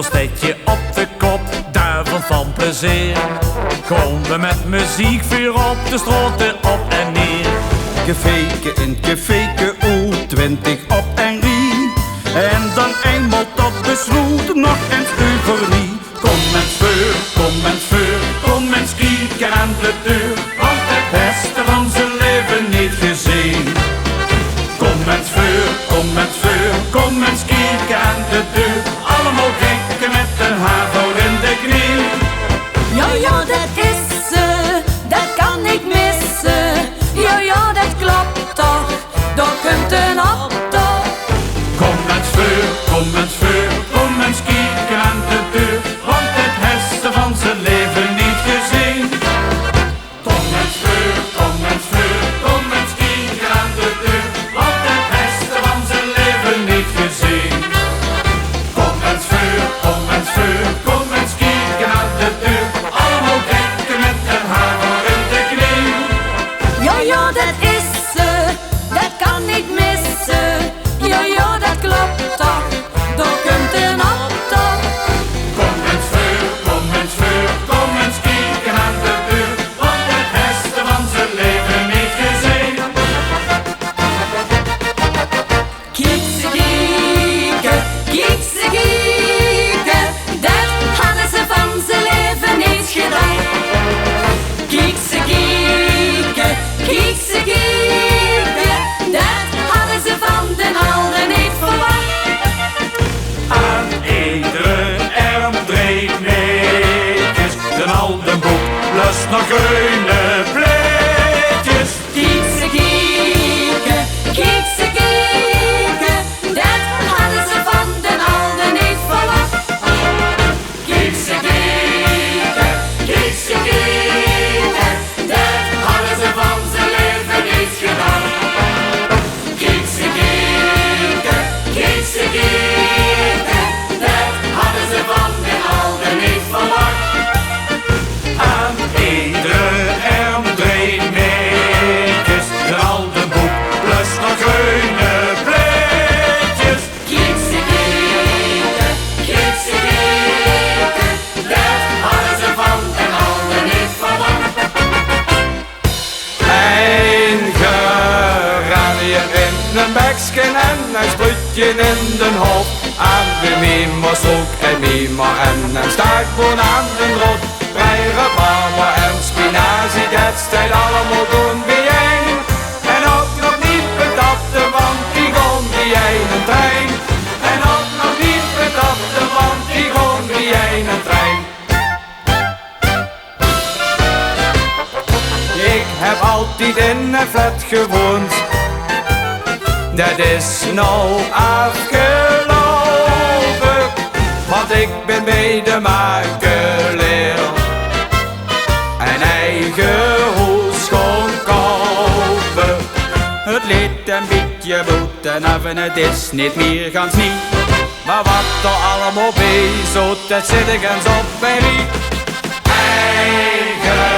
zo staat je op de kop, duivel van plezier. Komen we met muziek, vuur op de straten op en neer. Gefeken in gefeken, 20 op en rie. En dan eenmaal tot besloten, nog eens euforie. Kom mens vuur, kom mens vuur, kom mens kieken aan de deur. Want het beste van zijn leven niet gezien. Kom mens vuur, kom mens vuur, kom mens kieken aan de deur. Allemaal gekken met een haver in de knie. Ja, dat is ze, dat kan niet missen. Ja, dat klopt toch, daar kunt een op toch. Kom mens vuur, kom mens vuur, kom mens kieken aan de deur. Want het beste van zijn leven niet gezien. Kom mens vuur, kom mens vuur, kom mens kieken aan de deur. Want het beste van zijn leven niet gezien. Kom mens vuur, kom mens vuur, kom mens kieken aan de deur. Allemaal gekken met een hamer in de knie. Ja, dat is ze, dat kan niet missen. Ja, dat klopt toch, daar kunt een op toch. Kom mens vuur, kom mens vuur, kom mens kieken aan de deur. Want het beste van zijn leven niet gezien. Kijk ze kieken, dat hadden ze van zijn leven niet gedaan. Kijk ze kieken, dat hadden ze van den alden niet verwacht. Aan iedere erm dreef netjes de oude boek, plus nog groene pleetjes. Kijk ze kieken, dat hadden ze van den alden niet verwacht. Kijk ze kieken, dat hadden ze van zijn leven niet gedaan. Kijk ze kieken, dat hadden ze van de alden niet verwacht. Aan iedere erm dreef netjes de oude boek, plus nog groene pleetjes. Kijk ze kieken, Dat hadden ze van de alden niet verwacht. Een geranium in een beksken en een sproetje in de hoofd. Aan de mimos ook en mimo en een staartboon aan de rood. Brei, rabarber en spinazie, dat staat allemaal doen bijeen. En ook nog niet bedachte, want die gewoon die ene trein. En ook nog niet bedachte, want die gewoon die ene trein. Ik heb altijd in een flat gewoond. Dat is nou afgelopen, want ik ben bij de makelaar. Een eigen huis gaan kopen. Het liet een beetje boeten af en het is niet meer gans niet. Maar wat er allemaal bij zo, dat zit ik eens op bij wie. Eigen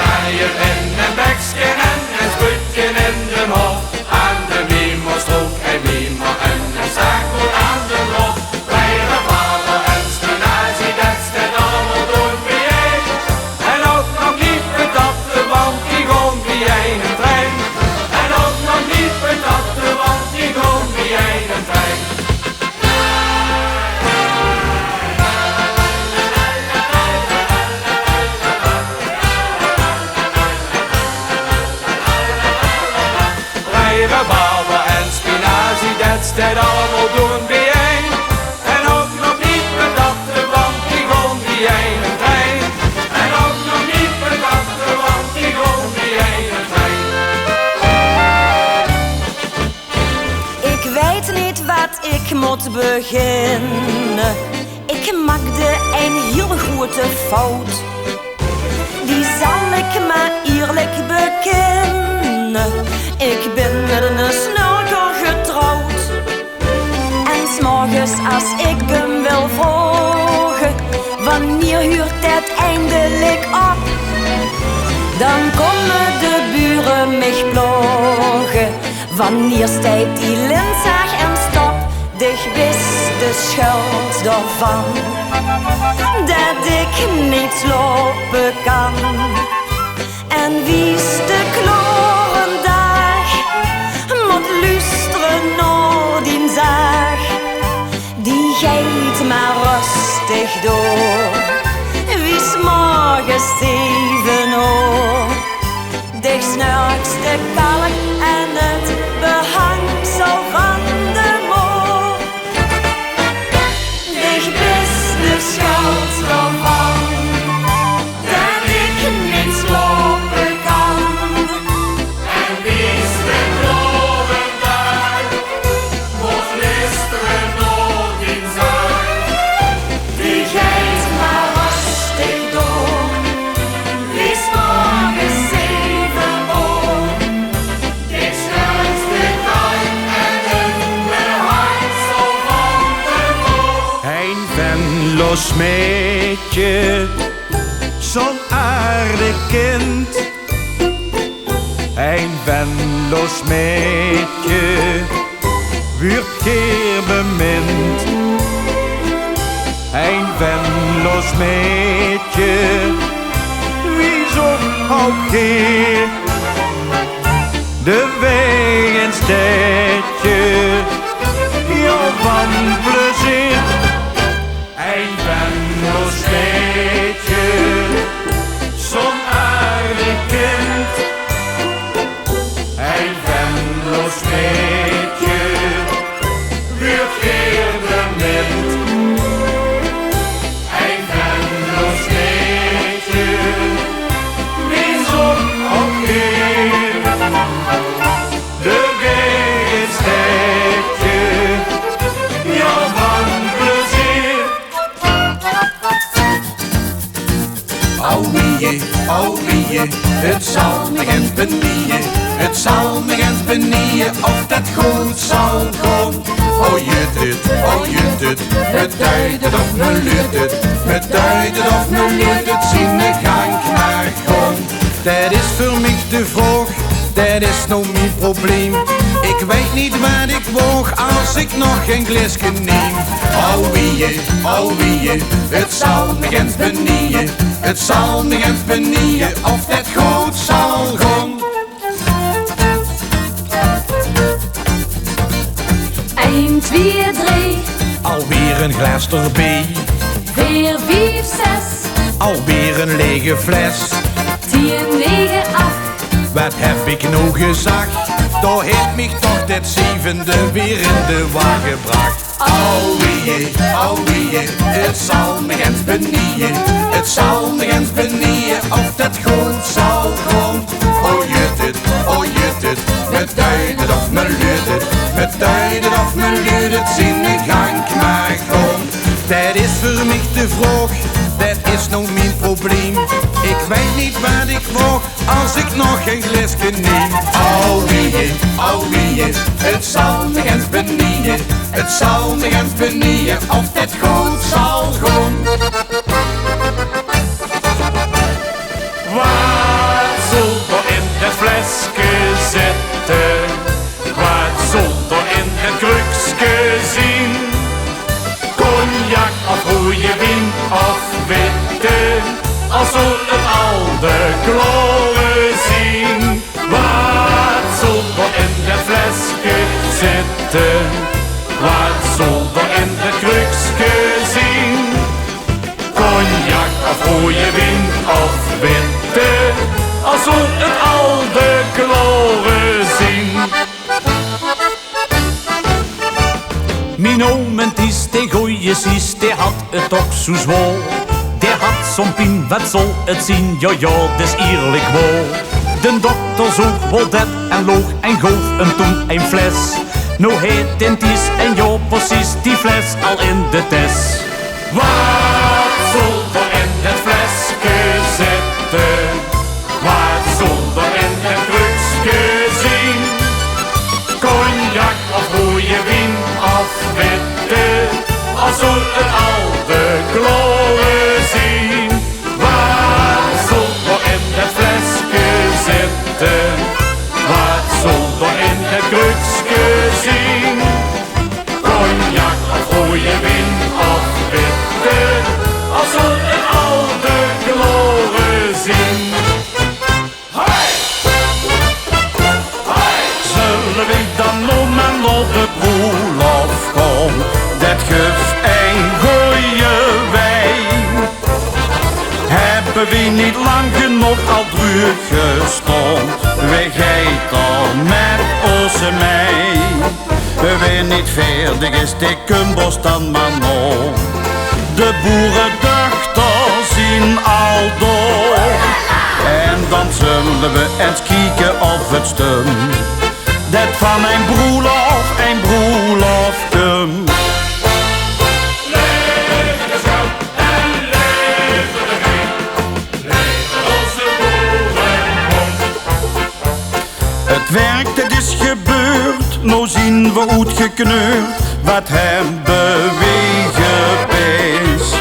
rijen in een beksken en een sproetje in de hoofd. Aan de mimo-strook en mimo en een zaakboel aan de rot. Bij rabarber en spinazie, dat staat allemaal door bijeen. En ook nog niet bedachte, want die gewoon die ene trein. En ook nog niet bedachte, want die gewoon die ene trein. Rabarber en spinazie, dat staat allemaal doen bijeen. En ook nog niet bedachte, want die gewoon die ene trein. En ook nog niet bedachte, want die gewoon die ene trein. Ik weet niet wat ik moet beginnen. Ik maakte een heel grote fout. Die zal ik maar eerlijk bekennen. Ik ben met een snurker getrouwd. En 's morgens als ik hem wil vragen, wanneer huurt het eindelijk op? Dan komen de buren mich plagen. Wanneer steekt die lensag en stop? dich wist de schuld daarvan, dat ik niet lopen kan. En wie's de kloren dag, moet luisteren naar die zaag. Die gaat maar rustig door, wie's morgens 7 uur. Dich snurks de kalk en het behangsel van de moor. Dich wist de schuld daarvan, dat ik niet lopen kan. En wie's de kloren dag, moet luisteren naar die zaak. Die gaat maar rustig door, wie's morgens 7 uur. Dich snurks de kalk en het behangsel van de moor. Een venloos meisje, zo'n aardig kind. Een venloos meisje, wordt keer bemind. Een venloos meisje, wie zo ook keer. De weg een stedje, jou van plezier. Een venloos meisje, zo'n aardig kind. Een venloos meisje, wordt keer bemind. Een venloos meisje, wie zo ook keer. De weg is stedje, jou van plezier. Oh wie, het zal me geen benieën. Het zal me geen benieën of dat goed zal gaan. Oh je het, beduidt of me lukt het. Beduidt of me lukt het, zien de gang naar gaan. Dat is voor mij de vraag, dat is nou mijn probleem. Ik weet niet wat ik woog als ik nog geen glasje neem. Oh wie, het zal me geen benieën. Het zal me geen benieën of dat goed zal gaan. 1, 2, 3, Alweer een glas erbij, 4, 5, 6, alweer een lege fles. 10, 9, 8. Wat heb ik nou gezegd? Daar heeft mij toch dat 7e weer in de wagen gebracht. Oh wie, het zal me geen benieën. Het zal me geen benieën of dat goed zal gaan. Oh je het, beduidt of me lukt het. Beduidt of me lukt het, zien de gang maar gaan. Dat is voor mij de vraag, dat is nou mijn probleem. Ik weet niet wat ik wou als ik nog geen glasje neem. Oh wie, het zal me geen benieën. Het zal me geen benieën of dat goed zal gaan. Wat zult er in het flesje zitten? Wat zult er in het krukje zien? Cognac of goeie wien of witte, als zult het al de kleuren zien. Wat zult er in het flesje zitten? Wat zult er in het krukje zien? Cognac of goeie wien of witte, als zult het al de kleuren zien. Mijn oom en Ties, die goeie sis, die had het ook zo zwoel. Die had zo'n pien, wat zal het zien? Ja, dat is eerlijk wel. De dokter zocht wel dat en loog en goof hem toen een fles. Nou heet en Ties en ja, precies die fles al in de test. Wat zult er in het flesje zitten? Wat zult er in het krukje zien? Cognac of goeie wien of witte, als zult het al de kleuren zien. Wat zult er in het flesje zitten? Wat zult er in het krukje zien? Cognac mooie win of witte, als we het al de gloren zien. Hoi! Hoi! Zullen we dan nog maar op de broelof komen, dat geeft een goeie wijn. Hebben we niet lang genoeg al druk gestond, wij gaan met onze mee. Weer niet veerdig is de kumbos dan maar nog. De boerendochters zien al door. En dan zullen we eens kijken of het stum dat van een broelof komt. Leven de schouw en leven de geen, leven onze boerenbond. Het werk dat is gebeurd, nou zien we hoe het gekneurd, wat hebben we gepeest.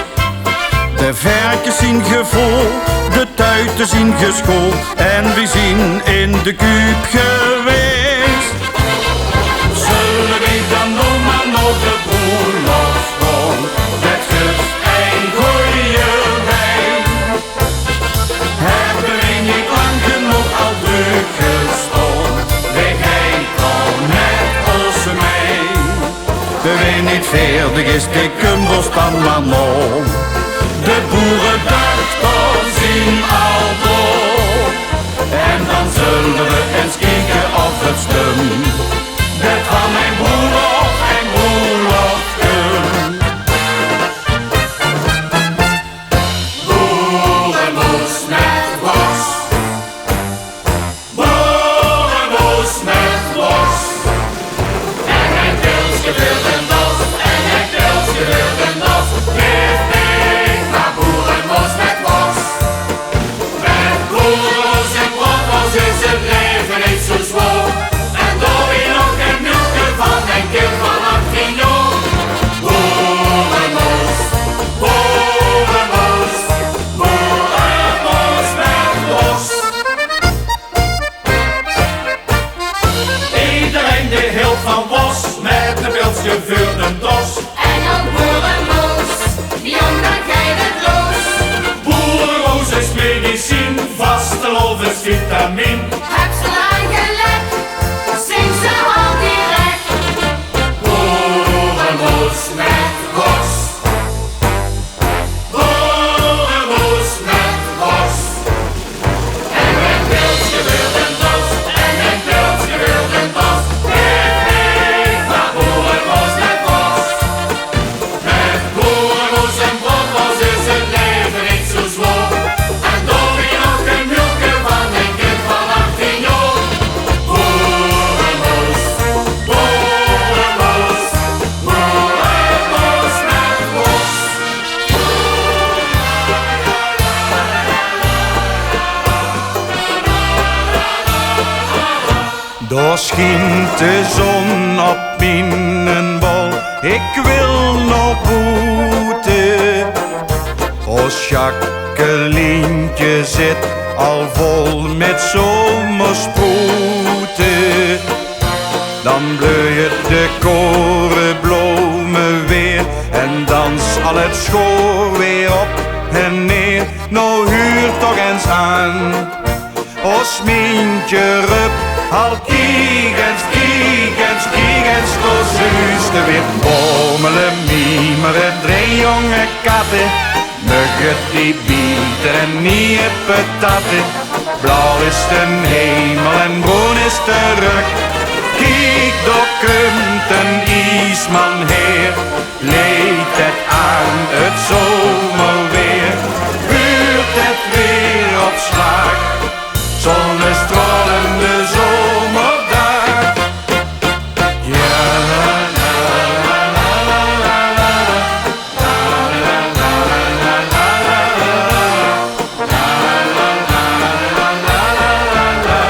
De verken zien gevol, de tuiten zien geschoold en we zien in de kuip geweest. Zullen we dan nog maar naar de broelof gaan, dat geeft een goeie wijn. Hebben we niet lang genoeg al druk gestond, wij gaan met ons mee. We zijn niet veerdig is de kumbos dan maar nog. De boerendochters zien al door. En dan zullen we eens kijken of het stum dat van mijn broelof komt. Boerenmoes met was, boerenmoes met was. En een pilsje wil en dos, en een pilsje wil en dos. Geef mee naar boerenmoes met was. Met boerenmoes en brokwas is het leven niet zo zwaar. En door wie nog een milkje van een kind van 18 jaar. Boerenmoes, boerenmoes, boerenmoes met was. Iedereen die hield van was, met een pilsje voor de dos. En dan boerenmoes, jong dan gij het los. Boerenmoes is medicijn, vastelof is vitamine. Heb ze lang gelet, zing ze al direct. Boerenmoes met was. Boerenmoes met was. En een pilsje wil en dos, en een pilsje wil en dos. Geef mee naar boerenmoes met was. Met boerenmoes en brokwas is het leven niet zo zwaar. En door wie nog een milkje van een kind van 18 jaar. Boerenmoes, boerenmoes, boerenmoes met was. Daar schijnt de zon op mijn bol, ik wil nog boeten. Ons Jacquelientje zit al vol met zomersproeten. Dan bloeit de korenbloemen weer en dans al het schoor weer op en neer. Nou huur toch eens aan, ons mientje rup. Al kiegens, zo zuiste weer. Bommelen, miemeren, 3 jonge katten. Muggen die bieten en niet patatten. Blauw is de hemel en groen is de rug. Kijk, daar komt een Isman heer. Leed het aan het zomerweer. Buurt het weer op slag. Zonnestralende zomerdag. Ja, la la la la la la la la la la la.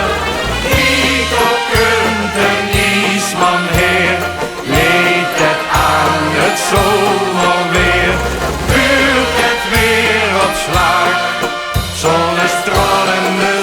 Ik kunt een Isman heer, leed het aan het zomerweer. Buurt het weer op slag. Zonnestralende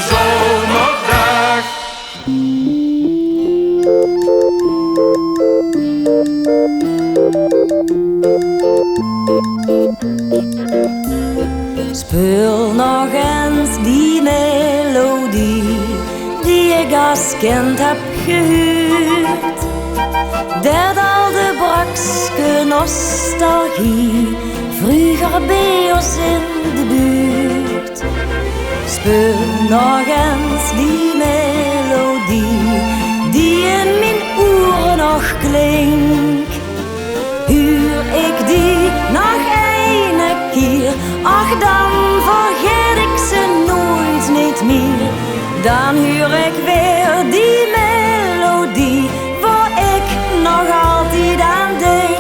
kind heb gehuurd. Dat al de brakske nostalgie vroeger bij ons in de buurt. Speel nog eens die melodie die in mijn oren nog klinkt. Huur ik die nog een keer, ach dan vergeet ik ze nooit niet meer. Dan huur ik weer die melodie waar ik nog altijd aan denk.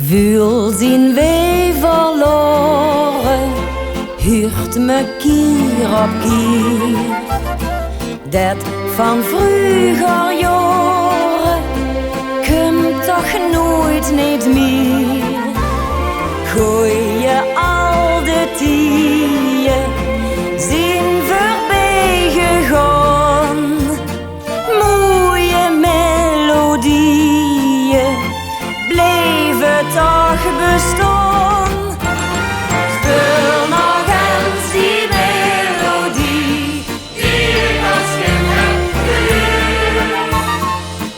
Voel zien wij verloren, huurt me keer op keer. Dat van vroeger jaren komt toch nooit niet meer. Gooi je al de tijden zijn voorbij gegaan. Mooie melodieën blijven toch bestaan. Speel nog eens die melodie die ik als kind heb gehuurd.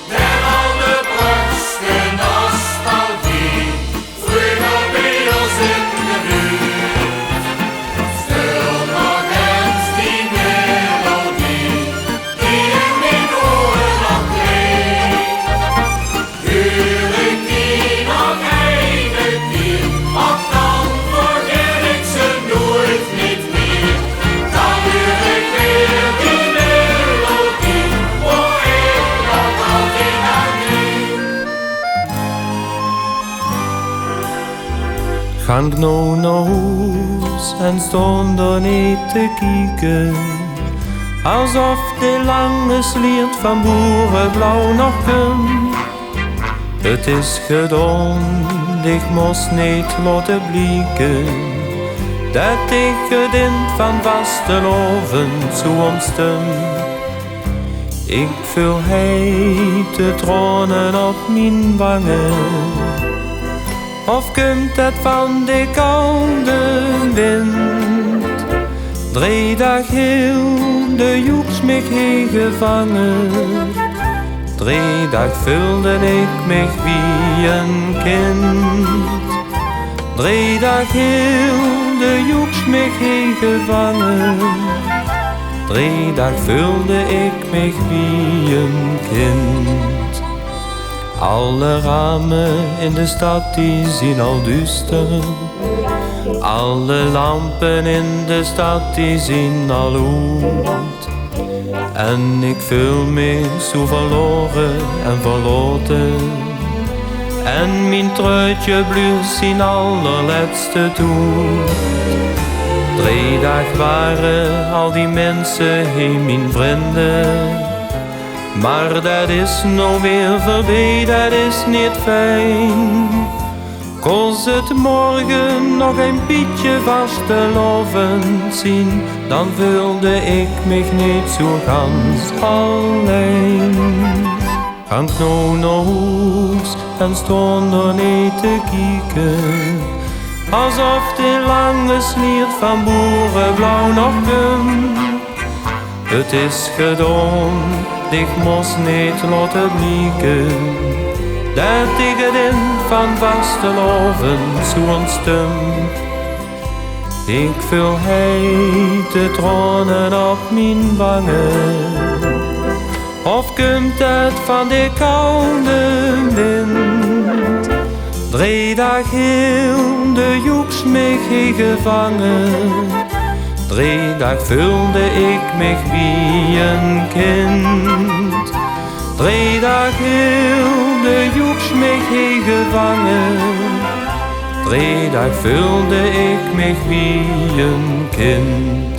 En al de brakste nostalgie vroeger bij ons in de buurt. Speel nog eens die melodie die in mijn oren nog klinkt. Huur ik die nog een keer, ach dan vergeet ik ze nooit niet meer. Dan huur ik weer die melodie waar ik nog altijd aan denk. Gaan nou naar huis en stonden niet te kijken, alsof de lange sliert van boerenblauw nog komt. Het is gedaan, ik moest niet laten blikken, dat ik het in van vasteloven zo omstem. Ik voel hete tranen op mijn wangen. Of komt het van de koude wind? 3 dagen heel de joeks mich heen gevangen. 3 dagen vulde ik mich wie een kind. 3 dagen heel de joeks mich heen gevangen. 3 dagen vulde ik mich wie een kind. Alle ramen in de stad die zien al duister. Alle lampen in de stad die zien al uit. En ik voel me zo verloren en verloten. En mijn truitje bluurt zijn allerlaatste toe. 3 dagen waren al die mensen heen mijn vrienden. Maar dat is nou weer voorbij, dat is niet fijn. Kost het morgen nog een beetje vastelovend zien, dan voelde ik mich niet zo gans alleen. Gaan nou naar huis en stond er niet te kijken, alsof de lange sliert van boerenblauw nog komt. Het is gedaan, ik moest niet laten blikken, dat ik het in van vasteloven zo ontstem. Ik voel hete tranen op mijn wangen. Of komt het van de koude wind? 3 dagen heel de joeks mich heen gevangen. 3 dagen vulde ik mich wie een kind. 3 dagen heel de joeks mich heen gevangen. 3 dagen vulde ik mich wie een kind.